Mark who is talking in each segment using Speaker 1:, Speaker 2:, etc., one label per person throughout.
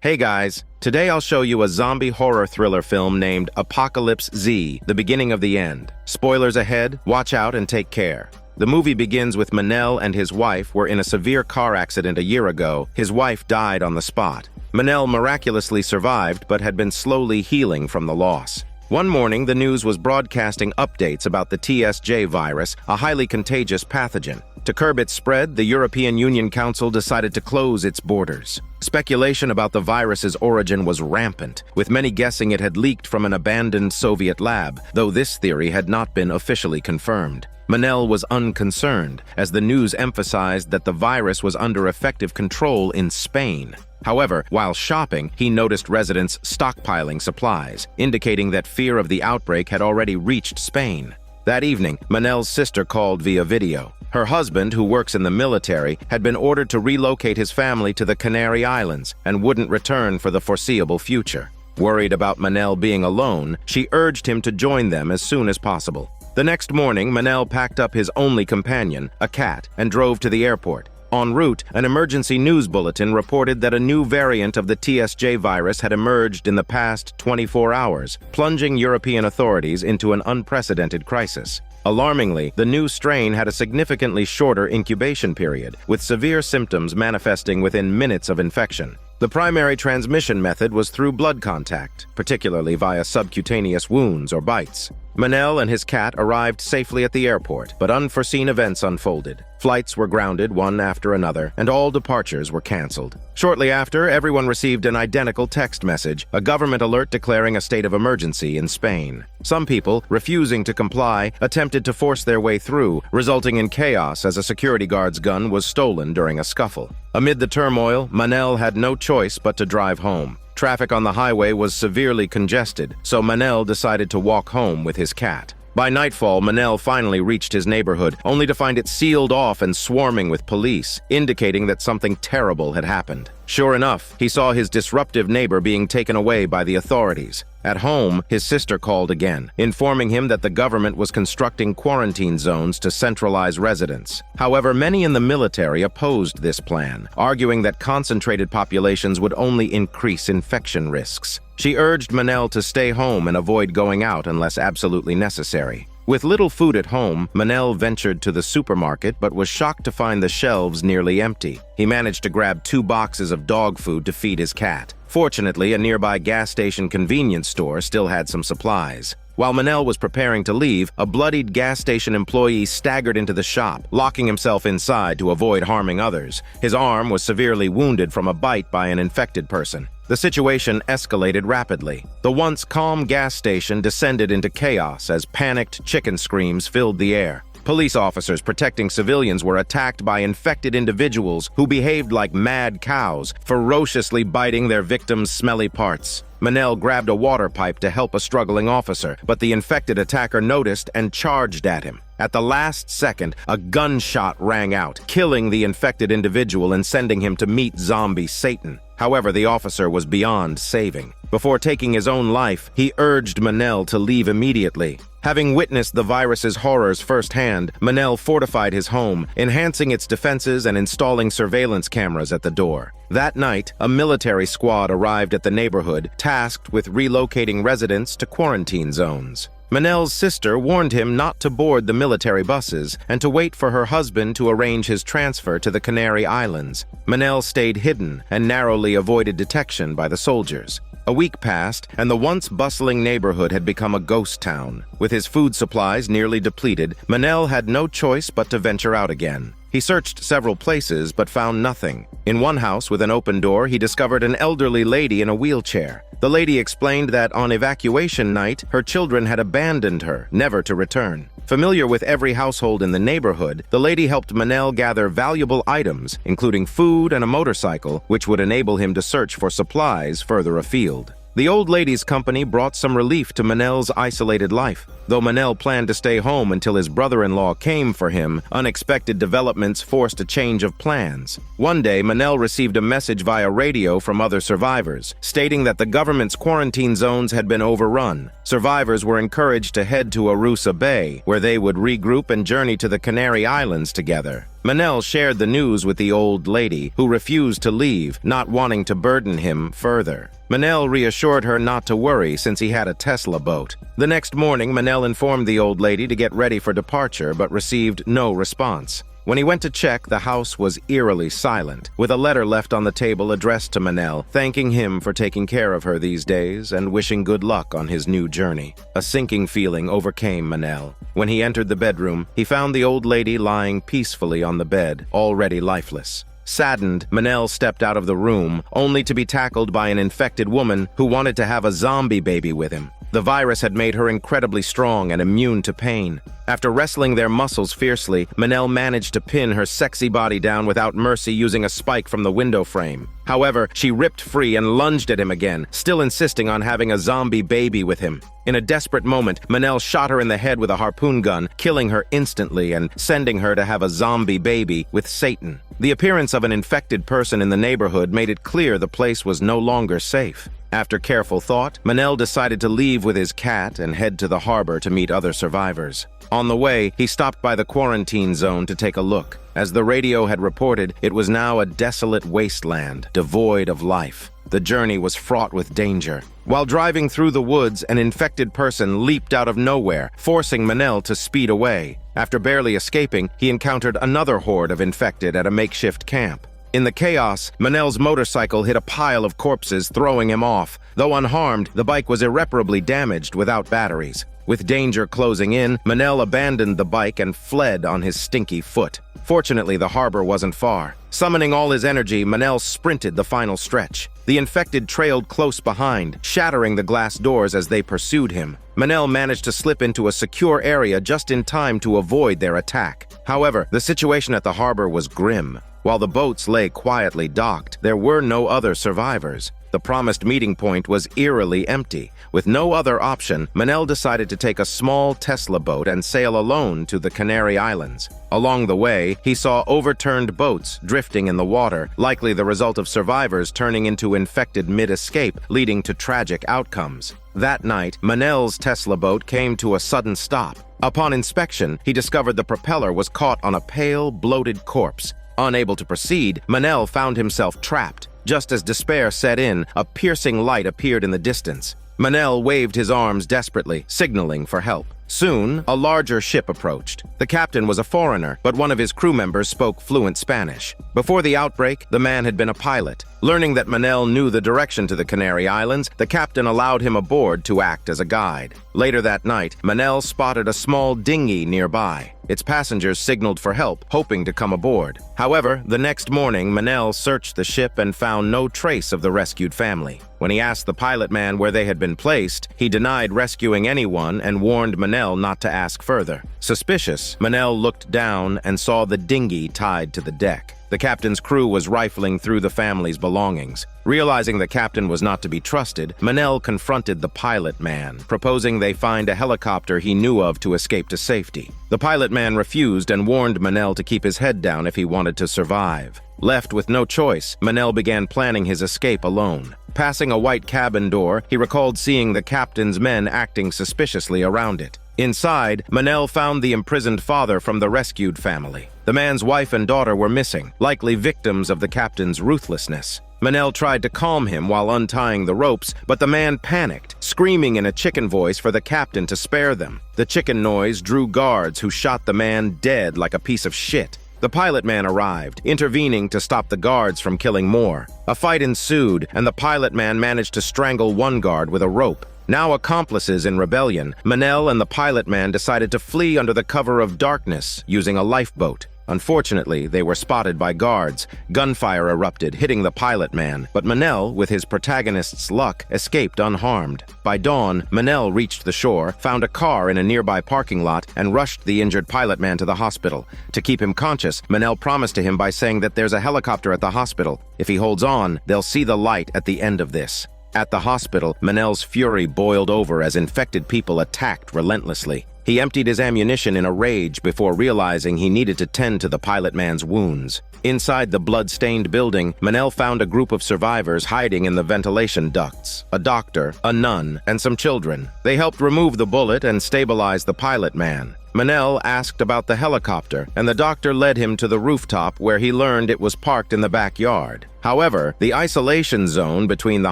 Speaker 1: Hey guys, today I'll show you a zombie horror thriller film named Apocalypse Z, The Beginning of the End. Spoilers ahead, watch out and take care. The movie begins with Manel and his wife were in a severe car accident a year ago. His wife died on the spot. Manel miraculously survived but had been slowly healing from the loss. One morning, the news was broadcasting updates about the TSJ virus, a highly contagious pathogen. To curb its spread, the European Union Council decided to close its borders. Speculation about the virus's origin was rampant, with many guessing it had leaked from an abandoned Soviet lab, though this theory had not been officially confirmed. Manel was unconcerned, as the news emphasized that the virus was under effective control in Spain. However, while shopping, he noticed residents stockpiling supplies, indicating that fear of the outbreak had already reached Spain. That evening, Manel's sister called via video. Her husband, who works in the military, had been ordered to relocate his family to the Canary Islands and wouldn't return for the foreseeable future. Worried about Manel being alone, she urged him to join them as soon as possible. The next morning, Manel packed up his only companion, a cat, and drove to the airport. En route, an emergency news bulletin reported that a new variant of the TSJ virus had emerged in the past 24 hours, plunging European authorities into an unprecedented crisis. Alarmingly, the new strain had a significantly shorter incubation period, with severe symptoms manifesting within minutes of infection. The primary transmission method was through blood contact, particularly via subcutaneous wounds or bites. Manel and his cat arrived safely at the airport, but unforeseen events unfolded. Flights were grounded one after another, and all departures were canceled. Shortly after, everyone received an identical text message, a government alert declaring a state of emergency in Spain. Some people, refusing to comply, attempted to force their way through, resulting in chaos as a security guard's gun was stolen during a scuffle. Amid the turmoil, Manel had no choice but to drive home. Traffic on the highway was severely congested, so Manel decided to walk home with his cat. By nightfall, Manel finally reached his neighborhood, only to find it sealed off and swarming with police, indicating that something terrible had happened. Sure enough, he saw his disruptive neighbor being taken away by the authorities. At home, his sister called again, informing him that the government was constructing quarantine zones to centralize residents. However, many in the military opposed this plan, arguing that concentrated populations would only increase infection risks. She urged Manel to stay home and avoid going out unless absolutely necessary. With little food at home, Manel ventured to the supermarket but was shocked to find the shelves nearly empty. He managed to grab 2 boxes of dog food to feed his cat. Fortunately, a nearby gas station convenience store still had some supplies. While Manel was preparing to leave, a bloodied gas station employee staggered into the shop, locking himself inside to avoid harming others. His arm was severely wounded from a bite by an infected person. The situation escalated rapidly. The once calm gas station descended into chaos as panicked chicken screams filled the air. Police officers protecting civilians were attacked by infected individuals who behaved like mad cows, ferociously biting their victims' smelly parts. Manel grabbed a water pipe to help a struggling officer, but the infected attacker noticed and charged at him. At the last second, a gunshot rang out, killing the infected individual and sending him to meet zombie Satan. However, the officer was beyond saving. Before taking his own life, he urged Manel to leave immediately. Having witnessed the virus's horrors firsthand, Manel fortified his home, enhancing its defenses and installing surveillance cameras at the door. That night, a military squad arrived at the neighborhood, tasked with relocating residents to quarantine zones. Manel's sister warned him not to board the military buses and to wait for her husband to arrange his transfer to the Canary Islands. Manel stayed hidden and narrowly avoided detection by the soldiers. A week passed, and the once bustling neighborhood had become a ghost town. With his food supplies nearly depleted, Manel had no choice but to venture out again. He searched several places but found nothing. In one house with an open door, he discovered an elderly lady in a wheelchair. The lady explained that on evacuation night, her children had abandoned her, never to return. Familiar with every household in the neighborhood, the lady helped Manel gather valuable items, including food and a motorcycle, which would enable him to search for supplies further afield. The old lady's company brought some relief to Manel's isolated life. Though Manel planned to stay home until his brother-in-law came for him, unexpected developments forced a change of plans. One day, Manel received a message via radio from other survivors, stating that the government's quarantine zones had been overrun. Survivors were encouraged to head to Arusa Bay, where they would regroup and journey to the Canary Islands together. Manel shared the news with the old lady, who refused to leave, not wanting to burden him further. Manel reassured her not to worry since he had a Tesla boat. The next morning, Manel informed the old lady to get ready for departure but received no response. When he went to check, the house was eerily silent, with a letter left on the table addressed to Manel, thanking him for taking care of her these days and wishing good luck on his new journey. A sinking feeling overcame Manel. When he entered the bedroom, he found the old lady lying peacefully on the bed, already lifeless. Saddened, Manel stepped out of the room, only to be tackled by an infected woman who wanted to have a zombie baby with him. The virus had made her incredibly strong and immune to pain. After wrestling their muscles fiercely, Manel managed to pin her sexy body down without mercy using a spike from the window frame. However, she ripped free and lunged at him again, still insisting on having a zombie baby with him. In a desperate moment, Manel shot her in the head with a harpoon gun, killing her instantly and sending her to have a zombie baby with Satan. The appearance of an infected person in the neighborhood made it clear the place was no longer safe. After careful thought, Manel decided to leave with his cat and head to the harbor to meet other survivors. On the way, he stopped by the quarantine zone to take a look. As the radio had reported, it was now a desolate wasteland, devoid of life. The journey was fraught with danger. While driving through the woods, an infected person leaped out of nowhere, forcing Manel to speed away. After barely escaping, he encountered another horde of infected at a makeshift camp. In the chaos, Manel's motorcycle hit a pile of corpses, throwing him off. Though unharmed, the bike was irreparably damaged without batteries. With danger closing in, Manel abandoned the bike and fled on his stinky foot. Fortunately, the harbor wasn't far. Summoning all his energy, Manel sprinted the final stretch. The infected trailed close behind, shattering the glass doors as they pursued him. Manel managed to slip into a secure area just in time to avoid their attack. However, the situation at the harbor was grim. While the boats lay quietly docked, there were no other survivors. The promised meeting point was eerily empty. With no other option, Manel decided to take a small Tesla boat and sail alone to the Canary Islands. Along the way, he saw overturned boats drifting in the water, likely the result of survivors turning into infected mid-escape, leading to tragic outcomes. That night, Manel's Tesla boat came to a sudden stop. Upon inspection, he discovered the propeller was caught on a pale, bloated corpse. Unable to proceed, Manel found himself trapped. Just as despair set in, a piercing light appeared in the distance. Manel waved his arms desperately, signaling for help. Soon, a larger ship approached. The captain was a foreigner, but one of his crew members spoke fluent Spanish. Before the outbreak, the man had been a pilot. Learning that Manel knew the direction to the Canary Islands, the captain allowed him aboard to act as a guide. Later that night, Manel spotted a small dinghy nearby. Its passengers signaled for help, hoping to come aboard. However, the next morning, Manel searched the ship and found no trace of the rescued family. When he asked the pilot man where they had been placed, he denied rescuing anyone and warned Manel not to ask further. Suspicious, Manel looked down and saw the dinghy tied to the deck. The captain's crew was rifling through the family's belongings. Realizing the captain was not to be trusted, Manel confronted the pilot man, proposing they find a helicopter he knew of to escape to safety. The pilot man refused and warned Manel to keep his head down if he wanted to survive. Left with no choice, Manel began planning his escape alone. Passing a white cabin door, he recalled seeing the captain's men acting suspiciously around it. Inside, Manel found the imprisoned father from the rescued family. The man's wife and daughter were missing, likely victims of the captain's ruthlessness. Manel tried to calm him while untying the ropes, but the man panicked, screaming in a chicken voice for the captain to spare them. The chicken noise drew guards who shot the man dead like a piece of shit. The pilot man arrived, intervening to stop the guards from killing more. A fight ensued, and the pilot man managed to strangle one guard with a rope. Now accomplices in rebellion, Manel and the pilot man decided to flee under the cover of darkness using a lifeboat. Unfortunately, they were spotted by guards. Gunfire erupted, hitting the pilot man, but Manel, with his protagonist's luck, escaped unharmed. By dawn, Manel reached the shore, found a car in a nearby parking lot, and rushed the injured pilot man to the hospital. To keep him conscious, Manel promised to him by saying that there's a helicopter at the hospital. If he holds on, they'll see the light at the end of this. At the hospital, Manel's fury boiled over as infected people attacked relentlessly. He emptied his ammunition in a rage before realizing he needed to tend to the pilot man's wounds. Inside the blood-stained building, Manel found a group of survivors hiding in the ventilation ducts. A doctor, a nun, and some children. They helped remove the bullet and stabilize the pilot man. Manel asked about the helicopter, and the doctor led him to the rooftop where he learned it was parked in the backyard. However, the isolation zone between the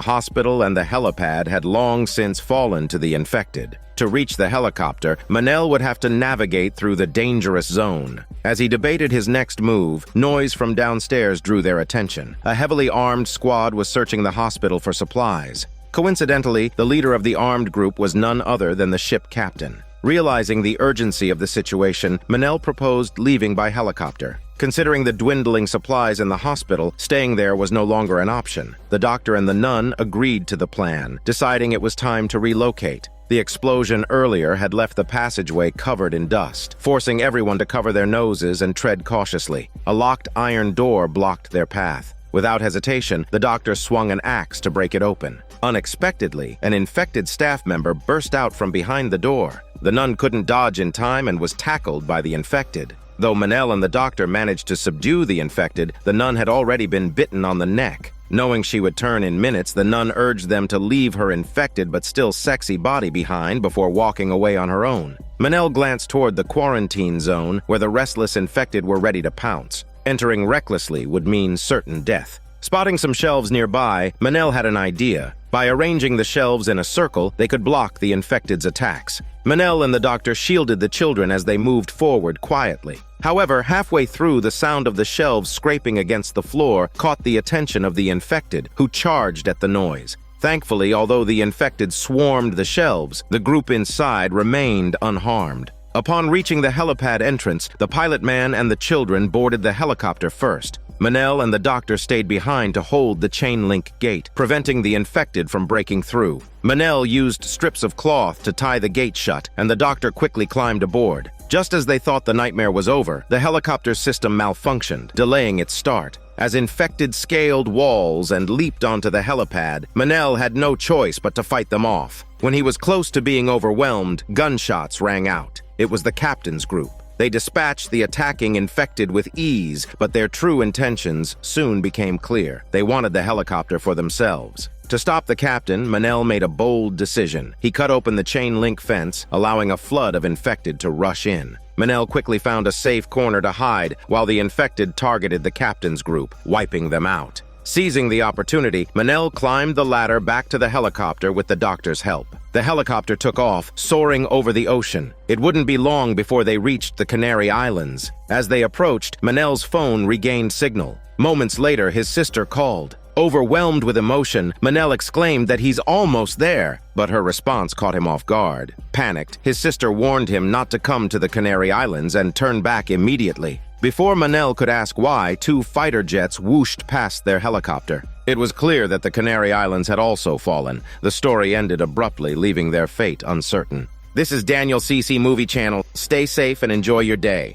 Speaker 1: hospital and the helipad had long since fallen to the infected. To reach the helicopter, Manel would have to navigate through the dangerous zone. As he debated his next move, noise from downstairs drew their attention. A heavily armed squad was searching the hospital for supplies. Coincidentally, the leader of the armed group was none other than the ship captain. Realizing the urgency of the situation, Manel proposed leaving by helicopter. Considering the dwindling supplies in the hospital, staying there was no longer an option. The doctor and the nun agreed to the plan, deciding it was time to relocate. The explosion earlier had left the passageway covered in dust, forcing everyone to cover their noses and tread cautiously. A locked iron door blocked their path. Without hesitation, the doctor swung an axe to break it open. Unexpectedly, an infected staff member burst out from behind the door. The nun couldn't dodge in time and was tackled by the infected. Though Manel and the doctor managed to subdue the infected, the nun had already been bitten on the neck. Knowing she would turn in minutes, the nun urged them to leave her infected but still sexy body behind before walking away on her own. Manel glanced toward the quarantine zone where the restless infected were ready to pounce. Entering recklessly would mean certain death. Spotting some shelves nearby, Manel had an idea. By arranging the shelves in a circle, they could block the infected's attacks. Manel and the doctor shielded the children as they moved forward quietly. However, halfway through, the sound of the shelves scraping against the floor caught the attention of the infected, who charged at the noise. Thankfully, although the infected swarmed the shelves, the group inside remained unharmed. Upon reaching the helipad entrance, the pilot man and the children boarded the helicopter first. Manel and the doctor stayed behind to hold the chain-link gate, preventing the infected from breaking through. Manel used strips of cloth to tie the gate shut, and the doctor quickly climbed aboard. Just as they thought the nightmare was over, the helicopter system malfunctioned, delaying its start. As infected scaled walls and leaped onto the helipad, Manel had no choice but to fight them off. When he was close to being overwhelmed, gunshots rang out. It was the captain's group. They dispatched the attacking infected with ease, but their true intentions soon became clear. They wanted the helicopter for themselves. To stop the captain, Manel made a bold decision. He cut open the chain-link fence, allowing a flood of infected to rush in. Manel quickly found a safe corner to hide, while the infected targeted the captain's group, wiping them out. Seizing the opportunity, Manel climbed the ladder back to the helicopter with the doctor's help. The helicopter took off, soaring over the ocean. It wouldn't be long before they reached the Canary Islands. As they approached, Manel's phone regained signal. Moments later, his sister called. Overwhelmed with emotion, Manel exclaimed that he's almost there, but her response caught him off guard. Panicked, his sister warned him not to come to the Canary Islands and turn back immediately. Before Manel could ask why, 2 fighter jets whooshed past their helicopter. It was clear that the Canary Islands had also fallen. The story ended abruptly, leaving their fate uncertain. This is Daniel CC Movie Channel. Stay safe and enjoy your day.